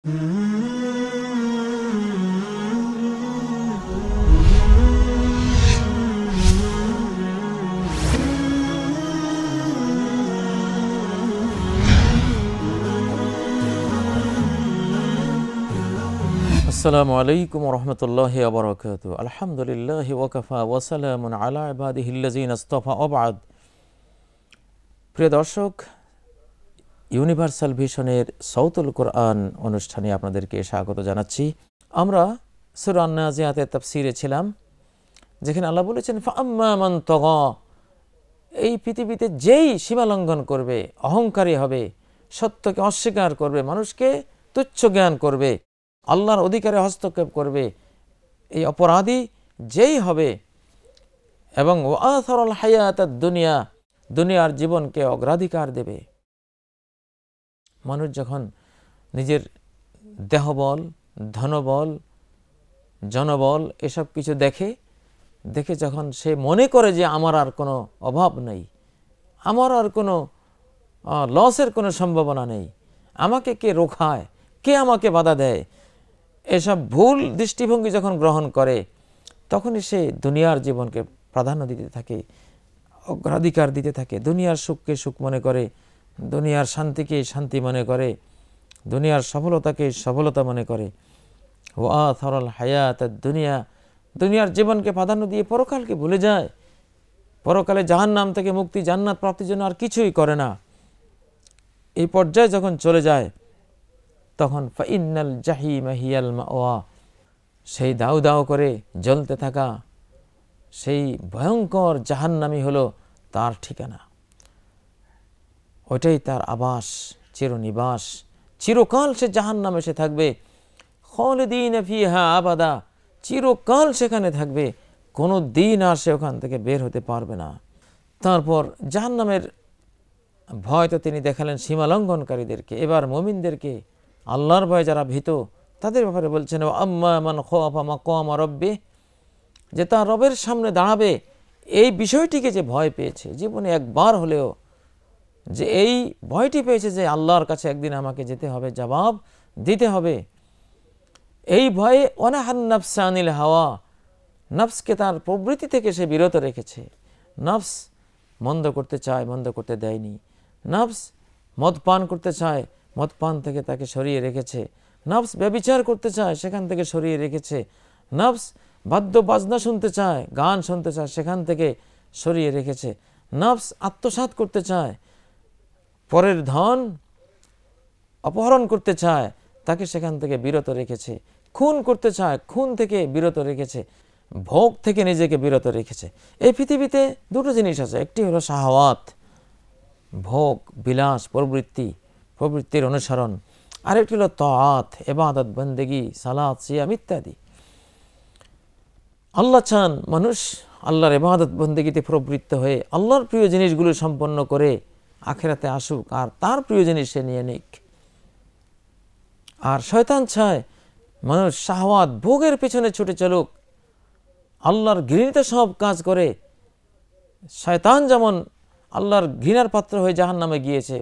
আসসালামু আলাইকুম ওয়া রাহমাতুল্লাহি ওয়া বারাকাতুহু। আলহামদুলিল্লাহি ওয়া কাফা ওয়া সালামুন আলা ইবাদিহিল্লাযিনা ইসতাফা ওয়া বা'দ। প্রিয় দর্শক, ইউনিভার্সাল ভিশনের সাউতুল কোরআন অনুষ্ঠানে আপনাদেরকে স্বাগত জানাচ্ছি। আমরা সূরা আন-নাজিয়াতের তাফসীরে ছিলাম, যেখানে আল্লাহ বলেছেন ফাআম্মা মান তাগা, এই পৃথিবীতে যেই সীমা লঙ্ঘন করবে, অহংকারী হবে, সত্যকে অস্বীকার করবে, মানুষকে তুচ্ছ জ্ঞান করবে, আল্লাহর অধিকারে হস্তক্ষেপ করবে, এই অপরাধী যেই হবে, এবং ওয়াথারাল হায়াতাদ দুনিয়া, দুনিয়ার জীবনকে অগ্রাধিকার দেবে। মানুষ যখন নিজের দেহবল, ধনবল, জনবল এসব কিছু দেখে যখন সে মনে করে যে আমার আর কোনো অভাব নেই, আমার আর কোনো লসের কোনো সম্ভাবনা নেই, আমাকে কে রোখায়, কে আমাকে বাধা দেয়, এসব ভুল দৃষ্টিভঙ্গি যখন গ্রহণ করে, তখনই সে দুনিয়ার জীবনকে প্রাধান্য দিতে থাকে, অগ্রাধিকার দিতে থাকে, দুনিয়ার সুখকে সুখ মনে করে, দুনিয়ার শান্তিকে শান্তি মনে করে, দুনিয়ার সফলতাকে সফলতা মনে করে। ওয়াথারাল হায়াতাদ দুনিয়া, দুনিয়ার জীবনকে প্রাধান্য দিয়ে পরকালকে ভুলে যায়, পরকালে জাহান্নাম থেকে মুক্তি, জান্নাত প্রাপ্তির জন্য আর কিছুই করে না। এই পর্যায়ে যখন চলে যায়, তখন ফাইন্নাল জাহিমা হিয়াল মাওয়া, সেই দাউ দাউ করে জ্বলতে থাকা সেই ভয়ঙ্কর জাহান্নামই হলো তার ঠিকানা, ওইটাই তার আবাস, চিরনিবাস, চিরকাল সে জাহান্নামে সে থাকবে। খালিদিনা ফিহা আবাদা, চিরকাল সেখানে থাকবে, কোনো দিন আর সে ওখান থেকে বের হতে পারবে না। তারপর জাহান্নামের ভয় তো তিনি দেখালেন সীমালঙ্ঘনকারীদেরকে। এবার মুমিনদেরকে, আল্লাহর ভয়ে যারা ভীত, তাদের ব্যাপারে বলছেন আম্মা মান খাফা মাকামা রাব্বিহ, যে তার রবের সামনে দাঁড়াবে, এই বিষয়টিকে যে ভয় পেয়েছে জীবনে একবার হলেও, যে এই ভয়টি পেয়েছে যে আল্লাহর কাছে একদিন আমাকে যেতে হবে, জবাব দিতে হবে, এই ভয়ে ওয়ানাহান নাফসা আনিল হাওয়া, নফসকে তার প্রবৃত্তি থেকে সে বিরত রেখেছে। নফস মন্দ করতে চায়, মন্দ করতে দেয়নি। নফস মদ পান করতে চায়, মদ পান থেকে তাকে সরিয়ে রেখেছে। নফস ব্যভিচার করতে চায়, সেখান থেকে সরিয়ে রেখেছে। নফস বাদ্য বাজনা শুনতে চায়, গান শুনতে চায়, সেখান থেকে সরিয়ে রেখেছে। নফস আত্মসাৎ করতে চায়, পরের ধন অপহরণ করতে চায়, তাকে সেখান থেকে বিরত রেখেছে। খুন করতে চায়, খুন থেকে বিরত রেখেছে। ভোগ থেকে নিজেকে বিরত রেখেছে। এই পৃথিবীতে দুটো জিনিস আছে, একটি হলো শাহওয়াত, ভোগ বিলাস, প্রবৃত্তির অনুসরণ, আরেকটি হলো তাআত, ইবাদত, বন্দেগী, সালাত, সিয়াম ইত্যাদি। আল্লাহ চান মানুষ আল্লাহর ইবাদত বন্দেগীতে প্রবৃত্ত হয়ে আল্লাহর প্রিয় জিনিসগুলো সম্পন্ন করে আখিরাতে আসুক, আর তার প্রিয় জিনিস সে নিয়ে নিক। আর শয়তান চায় মানুষ শাহওয়াত, ভোগের পেছনে ছুটে চলুক, আল্লাহর ঘৃণিত সব কাজ করে। শয়তান যেমন আল্লাহর ঘৃণার পাত্র হয়ে জাহান্নামে গিয়েছে,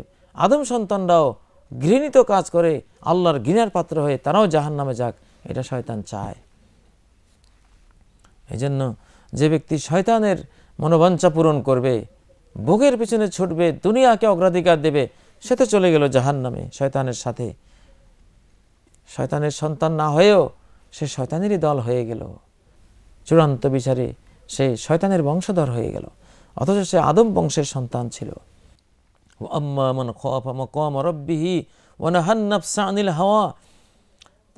আদম সন্তানরাও ঘৃণিত কাজ করে আল্লাহর ঘৃণার পাত্র হয়ে তারাও জাহান্নামে যাক, এটা শয়তান চায়। এই জন্য যে ব্যক্তি শয়তানের মনোবাঞ্ছা পূরণ করবে, ভোগের পিছনে ছুটবে, দুনিয়াকে অগ্রাধিকার দেবে, সে তো চলে গেল জাহান্নামে শয়তানের সাথে। শয়তানের সন্তান না হয়েও সে শয়তানেরই দল হয়ে গেল, চূড়ান্ত বিচারে সে শয়তানের বংশধর হয়ে গেল, অথচ সে আদম বংশের সন্তান ছিল। আম্মা মান খাফা মাকামা রাব্বিহ ওয়া নাহান নাফসা আনিল হাওয়া,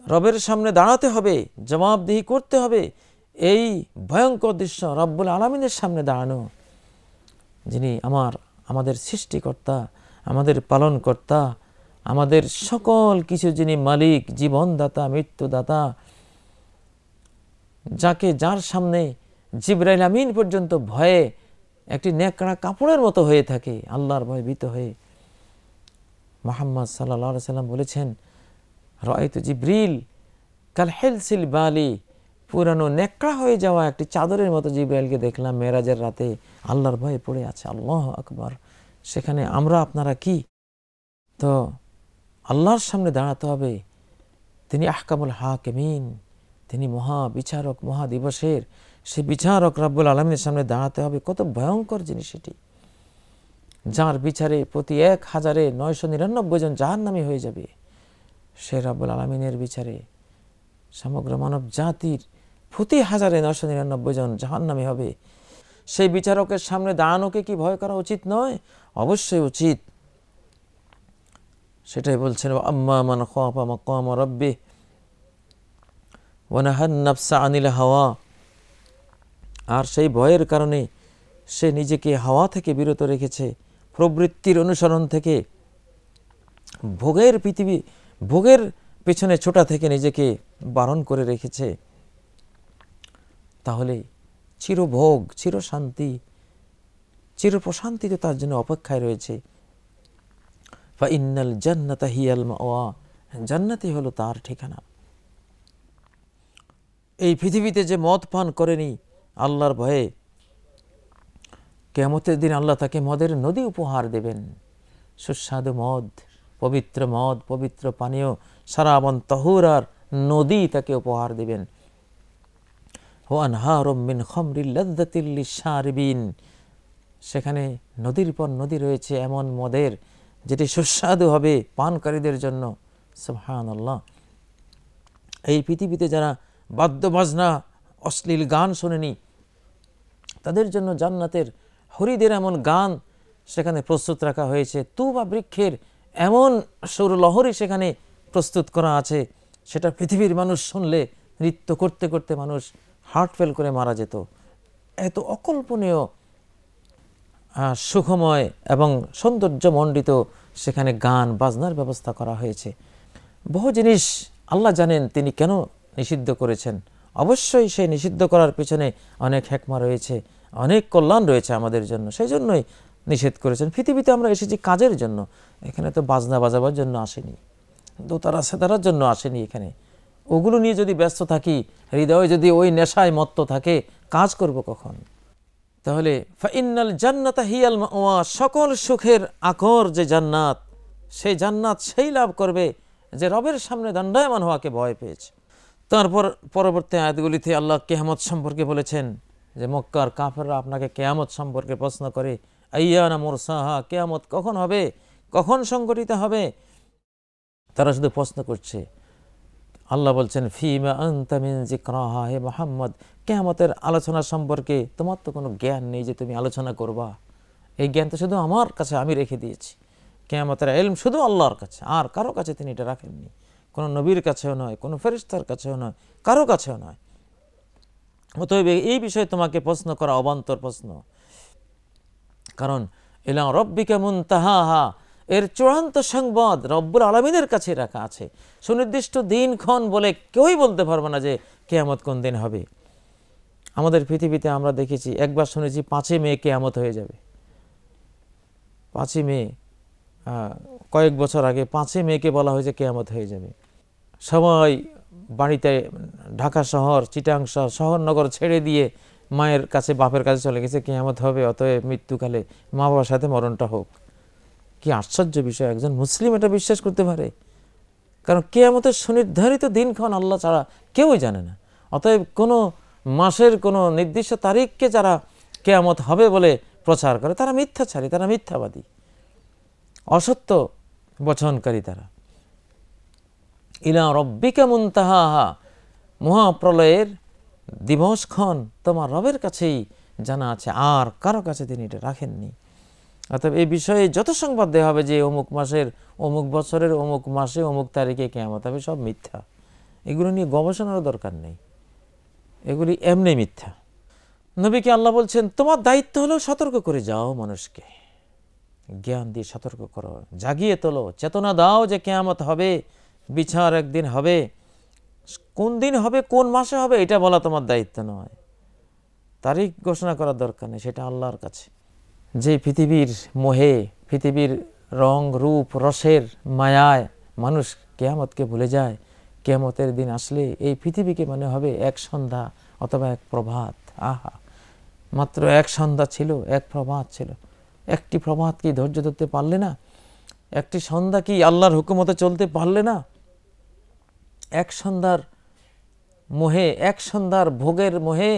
রবের সামনে দাঁড়াতে হবে, জবাবদিহি করতে হবে। এই ভয়ঙ্কর দৃশ্য, রব্বুল আলামিনের সামনে দাঁড়ানো, যিনি আমাদের সৃষ্টিকর্তা, আমাদের পালনকর্তা, আমাদের সকল কিছু যিনি মালিক, জীবনদাতা, মৃত্যুদাতা, যার সামনে জিবরাইল আমিন পর্যন্ত ভয়ে একটি নেকড়া কাপড়ের মতো হয়ে থাকে, আল্লাহর ভয়ে ভীত হয়ে। মুহাম্মদ সাল্লাল্লাহু আলাইহি সাল্লাম বলেছেন, রাআইতু জিবরিল কাল হিলসিল বালি, পুরানো নেকড়া হয়ে যাওয়া একটি চাদরের মতো জিবরাইলকে দেখলাম মেরাজের রাতে, আল্লাহর ভয়ে পড়ে আছে। আল্লাহু আকবার। সেখানে আমরা আপনারা কি? তো আল্লাহর সামনে দাঁড়াতে হবে, তিনি আহকামুল হাকিমিন, তিনি মহা বিচারক, মহাদিবসের সে বিচারক রাব্বুল আলামিনের সামনে দাঁড়াতে হবে। কত ভয়ঙ্কর জিনিস এটি, যার বিচারে প্রতি ১,৯৯৯ জন জাহান্নামী হয়ে যাবে। সে রাব্বুল আলামিনের বিচারে সমগ্র মানব জাতির প্রতি ১,৯৯৯ জন জাহান্নামী হবে। সেই বিচারকের সামনে দাঁড়ানোকে কি ভয় করা উচিত নয়? অবশ্যই উচিত। সেটাই বলছেন, আম্মা মান খাফা মাকাম রাব্বিহ ওয়া নাহান নাফসা আনিল হাওয়া। আর সেই ভয়ের কারণে সে নিজেকে হাওয়া থেকে বিরত রেখেছে, প্রবৃত্তির অনুসরণ থেকে, ভোগের পেছনে ছোটা থেকে নিজেকে বারণ করে রেখেছে। তাহলে চিরভোগ, চিরশান্তি, চিরপ্রশান্তি তো তার জন্য অপেক্ষায় রয়েছে। ফাইন্নাল জান্নাতা হিয়াল মাওয়া, জান্নাতই হলো তার ঠিকানা। এই পৃথিবীতে যে মদ পান করেনি আল্লাহর ভয়ে, কিয়ামতের দিন আল্লাহ তাকে মদের নদী উপহার দেবেন। সুস্বাদু মদ, পবিত্র পানীয়, সারাবন তহুরার নদী তাকে উপহার দেবেন। ওয়া আনহারুম মিন খামরিল লাযযাতিল লিশারিবিন, সেখানে নদীর পর নদী রয়েছে এমন মদের যেটি সুস্বাদু হবে পানকারীদের জন্য। সুবহানাল্লাহ। এই পৃথিবীতে যারা বাদ্যবাজনা, অশ্লীল গান শোনেনি, তাদের জন্য জান্নাতের হরিদের এমন গান সেখানে প্রস্তুত রাখা হয়েছে। তুবা বৃক্ষের এমন সুরলহরী সেখানে প্রস্তুত করা আছে, সেটা পৃথিবীর মানুষ শুনলে নৃত্য করতে করতে মানুষ হার্ট ফেল করে মারা যেত। এত অকল্পনীয় সুখময় এবং সৌন্দর্যমণ্ডিত সেখানে গান বাজনার ব্যবস্থা করা হয়েছে। বহু জিনিস আল্লাহ জানেন তিনি কেন নিষিদ্ধ করেছেন। অবশ্যই সেই নিষিদ্ধ করার পিছনে অনেক হিকমা রয়েছে, অনেক কল্যাণ রয়েছে আমাদের জন্য, সেই জন্যই নিষেধ করেছেন। পৃথিবীতে আমরা এসেছি কাজের জন্য, এখানে তো বাজনা বাজাবার জন্য আসেনি, দোতারা সেতারার জন্য আসেনি। এখানে ওগুলো নিয়ে যদি ব্যস্ত থাকি, হৃদয় যদি ওই নেশায় মত্ত থাকে, কাজ করব কখন? তাহলে ফাইন্নাল জান্নাতা হিয়াল মাওয়া, সকল সুখের আকর যে জান্নাত, সেই জান্নাত সেই লাভ করবে যে রবের সামনে দণ্ডায়মান হওয়াকে ভয় পেয়েছে। তারপর পরবর্তী আয়াতগুলিতে আল্লাহ কিয়ামত সম্পর্কে বলেছেন যে মক্কার কাফেররা আপনাকে কিয়ামত সম্পর্কে প্রশ্ন করে, আইয়ানা মুরসাহা, কিয়ামত কখন হবে, কখন সংঘটিত হবে? তারা শুধু প্রশ্ন করছে। আল্লাহ বলছেন, ফিমা আনতা মিন যিকরাহা, হে মুহাম্মদ, কিয়ামতের আলোচনা সম্পর্কে তোমার তো কোনো জ্ঞান নেই যে তুমি আলোচনা করবা। এই জ্ঞান তো শুধু আমার কাছে আমি রেখে দিয়েছি। কিয়ামতের ইলম শুধু আল্লাহর কাছে, আর কারো কাছে তিনি এটা রাখেননি। কোনো নবীর কাছেও নয়, কোনো ফেরেশতার কাছেও নয়, কারো কাছেও নয়। অতএব এই বিষয়ে তোমাকে প্রশ্ন করা অবান্তর প্রশ্ন। কারণ ইলা রাব্বিকা মুনতাহাহা, এর চূড়ান্ত সংবাদ রব্বুল আলামিনের কাছে রাখা আছে। সুনির্দিষ্ট দিনক্ষণ বলে কেউই বলতে পারবে না যে কিয়ামত কোন দিন হবে। আমাদের পৃথিবীতে আমরা দেখেছি, একবার শুনেছি 5 মে কিয়ামত হয়ে যাবে। 5 মে, কয়েক বছর আগে 5 মেকে বলা হয়েছে কিয়ামত হয়ে যাবে। সবাই বাড়িতে ঢাকা শহর, চিটাং শহর নগর ছেড়ে দিয়ে মায়ের কাছে, বাপের কাছে চলে গেছে, কিয়ামত হবে, অতএব মৃত্যুকালে মা বাবার সাথে মরণটা হোক। কি আশ্চর্য বিষয়, একজন মুসলিম এটা বিশ্বাস করতে পারে? কারণ কিয়ামতের সুনির্ধারিত দিনক্ষণ আল্লাহ ছাড়া কেউই জানে না। অতএব কোনো মাসের কোনো নির্দিষ্ট তারিখকে যারা কিয়ামত হবে বলে প্রচার করে, তারা মিথ্যাচারী, তারা মিথ্যাবাদী, অসত্য বচনকারী তারা। ইলা রাব্বিকা মুনতাহাহা, মহাপ্রলয়ের দিবসক্ষণ তোমার রবের কাছেই জানা আছে, আর কারো কাছে তিনি এটা রাখেননি। অর্থাৎ এই বিষয়ে যত সংবাদ দেওয়া হবে যে অমুক মাসের, অমুক বছরের, অমুক মাসে, অমুক তারিখে কিয়ামত হবে, সব মিথ্যা। এগুলো নিয়ে গবেষণারও দরকার নেই, এগুলি এমনি মিথ্যা। নবীকে আল্লাহ বলছেন, তোমার দায়িত্ব হলো সতর্ক করে যাও, মানুষকে জ্ঞান দিয়ে সতর্ক করো, জাগিয়ে তোলো, চেতনা দাও যে কিয়ামত হবে, বিচার একদিন হবে। কোন দিন হবে, কোন মাসে হবে, এটা বলা তোমার দায়িত্ব নয়। তারিখ ঘোষণা করার দরকার নেই, সেটা আল্লাহর কাছে। যে পৃথিবীর মোহে, পৃথিবীর রং রূপ রসের মায়ায় মানুষ কিয়ামতকে ভুলে যায়, কিয়ামতের দিন আসলে এই পৃথিবীকে মনে হবে এক সন্ধ্যা অথবা এক প্রভাত। আহা, মাত্র এক সন্ধ্যা ছিল, এক প্রভাত ছিল। একটি প্রভাত কি ধৈর্য ধরতে পারলে না? একটি সন্ধ্যা কি আল্লাহর হুকুমতে চলতে পারলে না? এক সন্ধ্যার মোহে, এক সন্ধ্যার ভোগের মোহে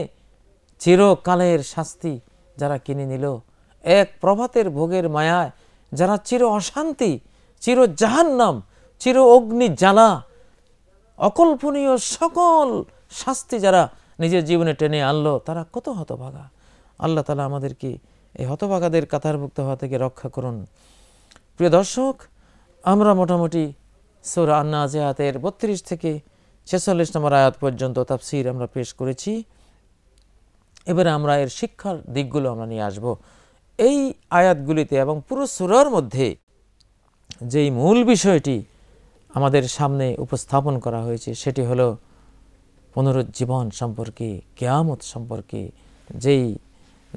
চিরকালের শাস্তি যারা কিনে নিল, এক প্রভাতের ভোগের মায়ায় যারা চির অশান্তি, চির জাহান্নাম, চির অগ্নি জ্বালা, অকল্পনীয় সকল শাস্তি যারা নিজের জীবনে টেনে আনলো, তারা কত হতভাগা। আল্লাহ তাআলা আমাদেরকে এই হতভাগাদের কাতারভুক্ত হওয়া থেকে রক্ষা করুন। প্রিয় দর্শক, আমরা মোটামুটি সূরা আন-নাজিআতের 32 থেকে 46 নম্বর আয়াত পর্যন্ত তাফসীর আমরা পেশ করেছি। এবারে আমরা এর শিক্ষার দিকগুলো আমরা নিয়ে আসব। এই আয়াতগুলিতে এবং পুরো সূরার মধ্যে যেই মূল বিষয়টি আমাদের সামনে উপস্থাপন করা হয়েছে সেটি হলো পুনরুজ্জীবন সম্পর্কে, কিয়ামত সম্পর্কে।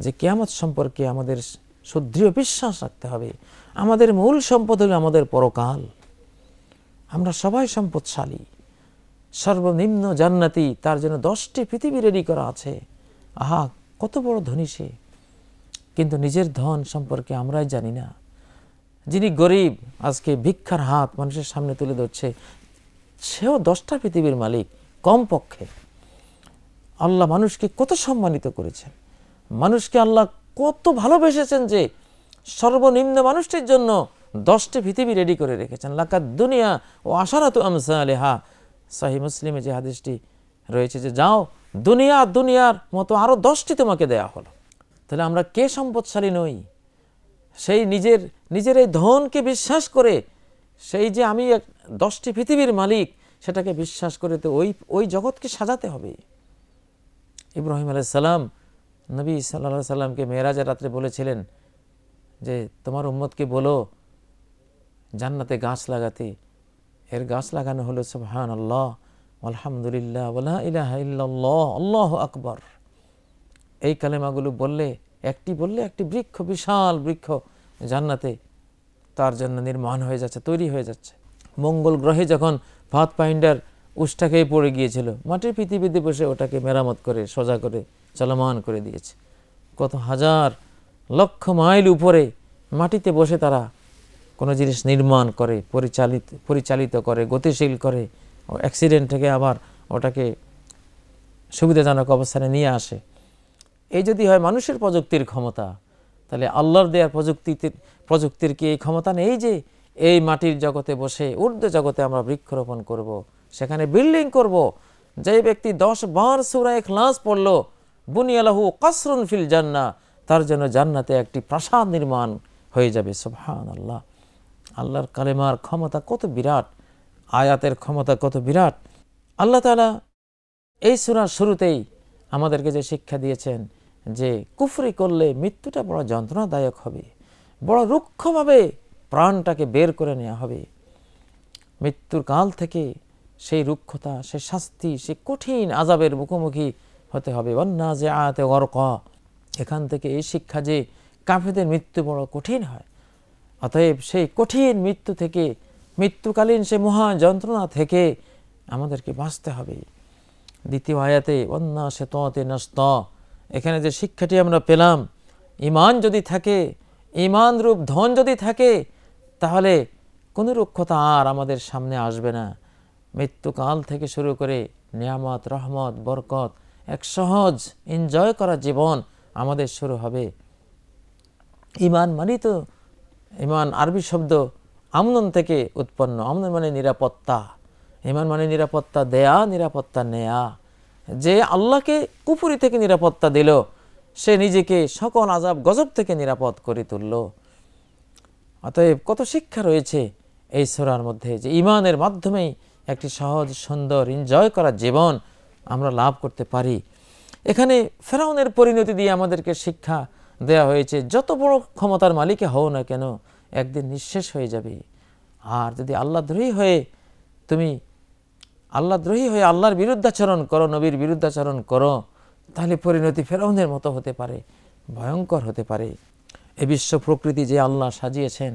যে কিয়ামত সম্পর্কে আমাদের সুদৃঢ় বিশ্বাস রাখতে হবে। আমাদের মূল সম্পদ হলো আমাদের পরকাল। আমরা সবাই সম্পদশালী, সর্বনিম্ন জান্নাতি, তার জন্য 10টি পৃথিবী রেডি করা আছে। আহা, কত বড় ধনী সে, কিন্তু নিজের ধন সম্পর্কে আমরাই জানি না। যিনি গরিব, আজকে ভিক্ষার হাত মানুষের সামনে তুলে ধরছে, সেও 10টা পৃথিবীর মালিক কমপক্ষে। আল্লাহ মানুষকে কত সম্মানিত করেছেন, মানুষকে আল্লাহ কত ভালোবেসেছেন যে সর্বনিম্ন মানুষটির জন্য 10টি পৃথিবী রেডি করে রেখেছেন। লাকাদ দুনিয়া ও আশারাতু আমসালিহা, সহিহ মুসলিমে যে হাদিসটি রয়েছে যে যাও দুনিয়ার মতো আরো 10টি তোমাকে দেয়া হলো। তাহলে আমরা কে সম্পদশালী নই? সেই নিজের এই ধনকে বিশ্বাস করে, সেই যে আমি 10টি পৃথিবীর মালিক, সেটাকে বিশ্বাস করে তো ওই জগৎকে সাজাতে হবে। ইব্রাহিম আলাইহিস সালাম নবী সাল্লাল্লাহু আলাইহি সাল্লামকে মেরাজের রাত্রে বলেছিলেন যে তোমার উম্মতকে বলো জান্নাতে গাছ লাগাতে। এর গাছ লাগানো হলো সুবহানাল্লাহ, আলহামদুলিল্লাহ, ওয়ালা ইলাহা ইল্লাল্লাহ, আল্লাহু আকবার। এই কালেমাগুলো বললে একটি বৃক্ষ, বিশাল বৃক্ষ জান্নাতে তার জন্য নির্মাণ হয়ে যাচ্ছে, তৈরি হয়ে যাচ্ছে। মঙ্গল গ্রহে যখন পাথ ফাইন্ডার উষ্টা খেয়ে পড়ে গিয়েছিল, মাটির পৃথিবীতে বসে ওটাকে মেরামত করে সোজা করে চলমান করে দিয়েছে। কত হাজার লক্ষ মাইল উপরে মাটিতে বসে তারা কোনো জিনিস নির্মাণ করে, পরিচালিত করে, গতিশীল করে, অ্যাক্সিডেন্ট থেকে আবার ওটাকে সুবিধাজনক অবস্থানে নিয়ে আসে। এই যদি হয় মানুষের প্রযুক্তির ক্ষমতা, তাহলে আল্লাহর দেওয়ার প্রযুক্তির কি এই ক্ষমতা নেই যে এই মাটির জগতে বসে ঊর্ধ্ব জগতে আমরা বৃক্ষরোপণ করব, সেখানে বিল্ডিং করব? যে ব্যক্তি 10 বার সূরা ইখলাস পড়লো, বুনিয়ালাহু কাসরুন ফিল জান্নাহ, তার জন্য জান্নাতে একটি প্রাসাদ নির্মাণ হয়ে যাবে। সুবহানাল্লাহ, আল্লাহর কালেমার ক্ষমতা কত বিরাট, আয়াতের ক্ষমতা কত বিরাট। আল্লাহ তাআলা এই সূরার শুরুতেই আমাদেরকে যে শিক্ষা দিয়েছেন যে কুফরি করলে মৃত্যুটা বড় যন্ত্রণাদায়ক হবে, বড় রুক্ষভাবে প্রাণটাকে বের করে নেওয়া হবে। মৃত্যুর কাল থেকে সেই রুক্ষতা, সেই শাস্তি, সেই কঠিন আযাবের মুখোমুখি হতে হবে। ওয়ান্নাজিআতি গরকা, এখান থেকে এই শিক্ষা যে কাফেরদের মৃত্যু বড় কঠিন হয়। অতএব সেই কঠিন মৃত্যু থেকে, মৃত্যুকালীন সে মহা যন্ত্রণা থেকে আমাদেরকে বাঁচতে হবে। দ্বিতীয় আয়াতে ওয়ান্নাশিতাতি নাশতা, এখানে যে শিক্ষাটি আমরা পেলাম, ঈমান যদি থাকে, ঈমান রূপ ধন যদি থাকে, তাহলে কোনো রুক্ষতা আর আমাদের সামনে আসবে না। মৃত্যুকাল থেকে শুরু করে নিয়ামত, রহমত, বরকত, এক সহজ এনজয় করা জীবন আমাদের শুরু হবে। ঈমান মানে তো, ঈমান আরবি শব্দ আমনন থেকে উৎপন্ন। আমনন মানে নিরাপত্তা, ঈমান মানে নিরাপত্তা দেয়া, নিরাপত্তা নেয়া। যে আল্লাহকে কুফরি থেকে নিরাপত্তা দিল, সে নিজেকে সকল আযাব গজব থেকে নিরাপদ করে তুলল। অতএব কত শিক্ষা রয়েছে এই সূরার মধ্যে, যে ঈমানের মাধ্যমেই একটি সহজ, সুন্দর, এনজয় করা জীবন আমরা লাভ করতে পারি। এখানে ফেরাউনের পরিণতি দিয়ে আমাদেরকে শিক্ষা দেয়া হয়েছে, যত বড় ক্ষমতার মালিকে হও না কেন, একদিন নিঃশেষ হয়ে যাবে। আর যদি আল্লাহদ্রোহী হয়ে তুমি আল্লাহর বিরুদ্ধাচরণ করো, নবীর বিরুদ্ধাচরণ করো, তাহলে পরিণতি ফেরাউনের মতো হতে পারে, ভয়ঙ্কর হতে পারে। এই বিশ্ব প্রকৃতি যে আল্লাহ সাজিয়েছেন,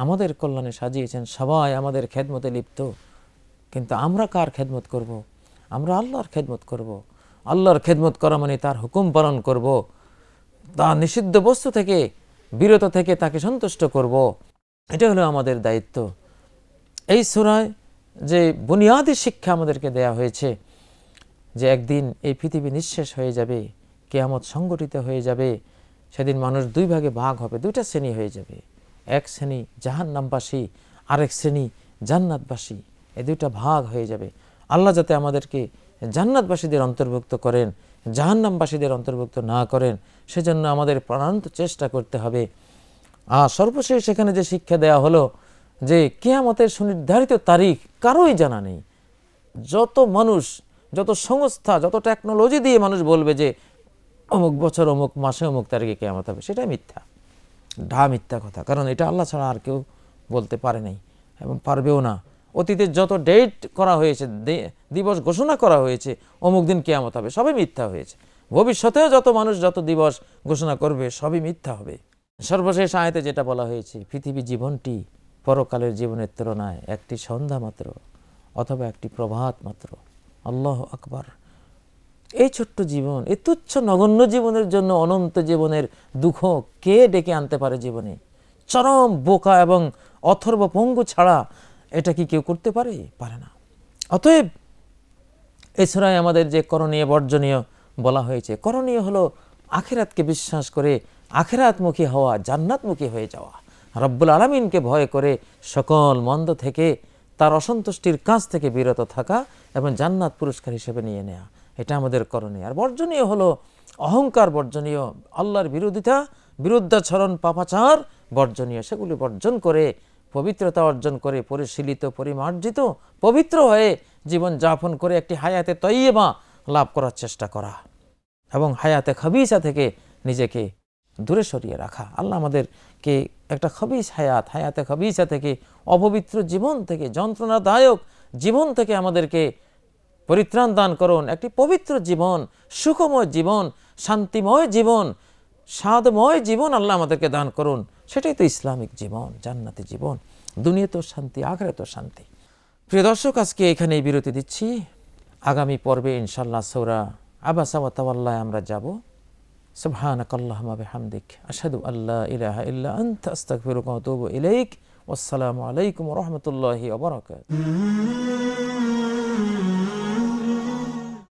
আমাদের কল্যাণে সাজিয়েছেন, সবাই আমাদের খেদমতে লিপ্ত। কিন্তু আমরা কার খেদমত করব? আমরা আল্লাহর খেদমত করব। আল্লাহর খেদমত করা মানে তার হুকুম পালন করব, তার নিষিদ্ধ বস্তু থেকে বিরত থেকে তাকে সন্তুষ্ট করব। এটা হলো আমাদের দায়িত্ব। এই সূরায় যে বুনিয়াদি শিক্ষা আমাদেরকে দেয়া হয়েছে যে একদিন এই পৃথিবী নিঃশেষ হয়ে যাবে, কিয়ামত সংগঠিত হয়ে যাবে, সেদিন মানুষ দুই ভাগে ভাগ হবে, দুইটা শ্রেণী হয়ে যাবে। এক শ্রেণী জাহান্নামবাসী, আরেক শ্রেণী জান্নাতবাসী। এই দুইটা ভাগ হয়ে যাবে। আল্লাহ যাতে আমাদেরকে জান্নাতবাসীদের অন্তর্ভুক্ত করেন, জাহান্নামবাসীদের অন্তর্ভুক্ত না করেন, সেজন্য আমাদের প্রাণান্ত চেষ্টা করতে হবে। আর সর্বশেষ সেখানে যে শিক্ষা দেয়া হলো যে কিয়ামতের সুনির্ধারিত তারিখ কারোই জানা নেই। যত মানুষ, যত সংস্থা, যত টেকনোলজি দিয়ে মানুষ বলবে যে অমুক বছর অমুক মাসে অমুক তারিখে কিয়ামত হবে, সেটাই মিথ্যা, মিথ্যা কথা। কারণ এটা আল্লাহ ছাড়া আর কেউ বলতে পারে নাই এবং পারবেও না। অতীতে যত ডেট করা হয়েছে, দিবস ঘোষণা করা হয়েছে অমুক দিন কিয়ামত হবে, সবই মিথ্যা হয়েছে। ভবিষ্যতেও যত মানুষ যত দিবস ঘোষণা করবে সবই মিথ্যা হবে। সর্বশেষ আয়াতে যেটা বলা হয়েছে, পৃথিবী জীবনটি পরকালের জীবনের তুলনায় একটি সন্ধ্যা মাত্র অথবা একটি প্রভাত মাত্র। আল্লাহু আকবার। এই ছোট্ট জীবন, এই তুচ্ছ নগণ্য জীবনের জন্য অনন্ত জীবনের দুঃখ কে ডেকে আনতে পারে জীবনে? চরম বোকা এবং অথর্ব পঙ্গু ছাড়া এটা কি কেউ করতে পারে? পারে না। অতএব এই সূরায় আমাদের যে করণীয় বর্জনীয় বলা হয়েছে, করণীয় হলো আখিরাতকে বিশ্বাস করে আখিরাতমুখী হওয়া, জান্নাতমুখী হয়ে যাওয়া, রব্বুল আলামিনকে ভয় করে সকল মন্দ থেকে, তার অসন্তুষ্টির কাছ থেকে বিরত থাকা এবং জান্নাত পুরস্কার হিসেবে নিয়ে নেওয়া, এটা আমাদের করণীয়। আর বর্জনীয় হলো অহংকার বর্জনীয়, আল্লাহর বিরোধিতা, বিরুদ্ধাচরণ, পাপাচার বর্জনীয়। সেগুলি বর্জন করে পবিত্রতা অর্জন করে পরিশীলিত, পরিমার্জিত, পবিত্র হয়ে জীবন যাপন করে একটি হায়াতে তয়্যিবা লাভ করার চেষ্টা করা এবং হায়াতে খবিসা থেকে নিজেকে দূরে সরিয়ে রাখা। আল্লাহ আমাদেরকে একটা খবিস হায়াতে খবিসা থেকে, অপবিত্র জীবন থেকে, যন্ত্রণাদায়ক জীবন থেকে আমাদেরকে পরিত্রাণ দান করুন। একটি পবিত্র জীবন, সুখময় জীবন, শান্তিময় জীবন, স্বাদময় জীবন আল্লাহ আমাদেরকে দান করুন। সেটাই তো ইসলামিক জীবন, জান্নাতি জীবন। দুনিয়াতেও শান্তি, আখিরাতেও শান্তি। প্রিয় দর্শক, আজকে এখানেই বিরতি দিচ্ছি। আগামী পর্বে ইনশাআল্লাহ সূরা আবাসা ওয়া তাওয়াল্লায় আমরা যাব। সুবহানাকাল্লাহুম্মা বিহামদিক, আশহাদু আল্লা ইলাহা ইল্লা আনতা, আস্তাগফিরুকা ওয়া আতুবু ইলাইক। ওয়াসসালামু আলাইকুম ওয়া রাহমাতুল্লাহি ওয়া বারাকাতুহু।